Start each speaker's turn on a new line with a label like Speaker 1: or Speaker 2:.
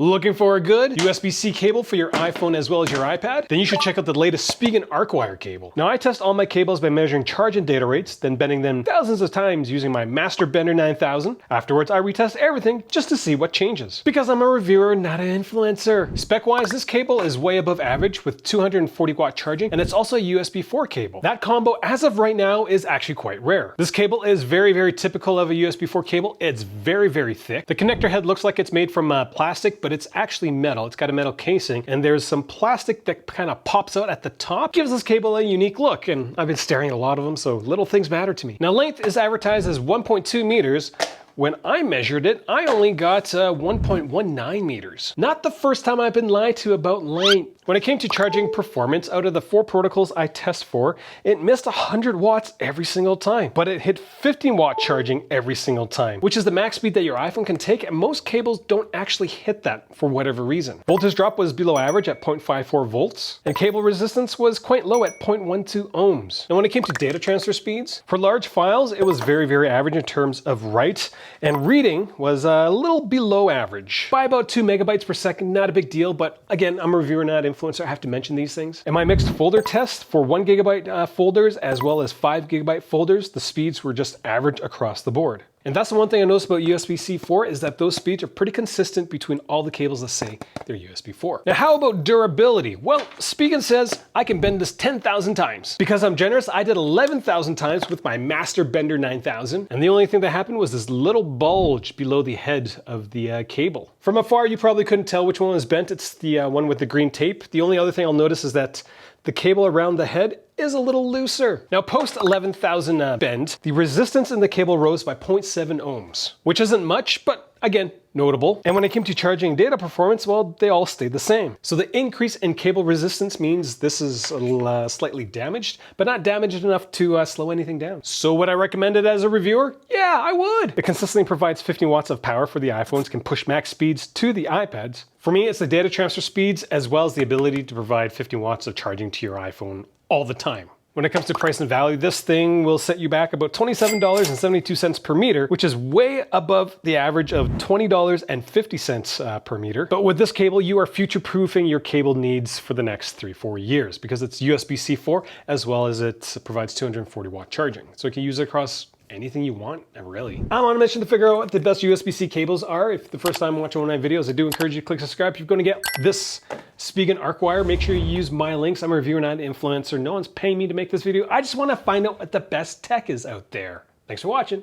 Speaker 1: Looking for a good USB-C cable for your iPhone as well as your iPad? Then you should check out the latest Spigen ArcWire cable. Now I test all my cables by measuring charge and data rates, then bending them thousands of times using my Master Bender 9000. Afterwards, I retest everything just to see what changes. Because I'm a reviewer, not an influencer. Spec-wise, this cable is way above average with 240 watt charging, and it's also a USB4 cable. That combo, as of right now, is actually quite rare. This cable is very typical of a USB4 cable. It's very thick. The connector head looks like it's made from plastic, but it's actually metal. It's got a metal casing, and there's some plastic that kind of pops out at the top. Gives this cable a unique look, and I've been staring at a lot of them, so little things matter to me. Now, length is advertised as 1.2 meters. When I measured it, I only got 1.19 meters. Not the first time I've been lied to about length. When it came to charging performance, out of the 4 protocols I test for, it missed 100 watts every single time, but it hit 15 watt charging every single time, which is the max speed that your iPhone can take, and most cables don't actually hit that for whatever reason. Voltage drop was below average at 0.54 volts, and cable resistance was quite low at 0.12 ohms. And when it came to data transfer speeds, for large files, it was very average in terms of write, and reading was a little below average. By about 2 megabytes per second, not a big deal, but again, I'm a reviewer, not an influencer, I have to mention these things. In my mixed folder test for 1 gigabyte folders as well as 5 gigabyte folders, the speeds were just average across the board. And that's the one thing I noticed about USB-C 4 is that those speeds are pretty consistent between all the cables that say they're USB 4. Now, how about durability? Well, Spigen says I can bend this 10,000 times. Because I'm generous, I did 11,000 times with my Master Bender 9000, and the only thing that happened was this little bulge below the head of the cable. From afar, you probably couldn't tell which one was bent. It's the one with the green tape. The only other thing I'll notice is that the cable around the head is a little looser. Now, post 11,000 bend, the resistance in the cable rose by 0.7 ohms, which isn't much, but again, notable. And when it came to charging data performance, well, they all stayed the same. So the increase in cable resistance means this is a little, slightly damaged, but not damaged enough to slow anything down. So would I recommend it as a reviewer? Yeah, I would. It consistently provides 15 watts of power for the iPhones, can push max speeds to the iPads. For me, it's the data transfer speeds as well as the ability to provide 15 watts of charging to your iPhone all the time. When it comes to price and value, this thing will set you back about $27.72 per meter, which is way above the average of $20.50 per meter. But with this cable, you are future-proofing your cable needs for the next 3-4 years because it's USB-C 4 as well as it provides 240 watt charging. So you can use it across anything you want, really. I'm on a mission to figure out what the best USB-C cables are. If the first time watching one of my videos, I do encourage you to click subscribe. If you're going to get this Spigen ArcWire, make sure you use my links. I'm a reviewer, not an influencer. No one's paying me to make this video. I just want to find out what the best tech is out there. Thanks for watching.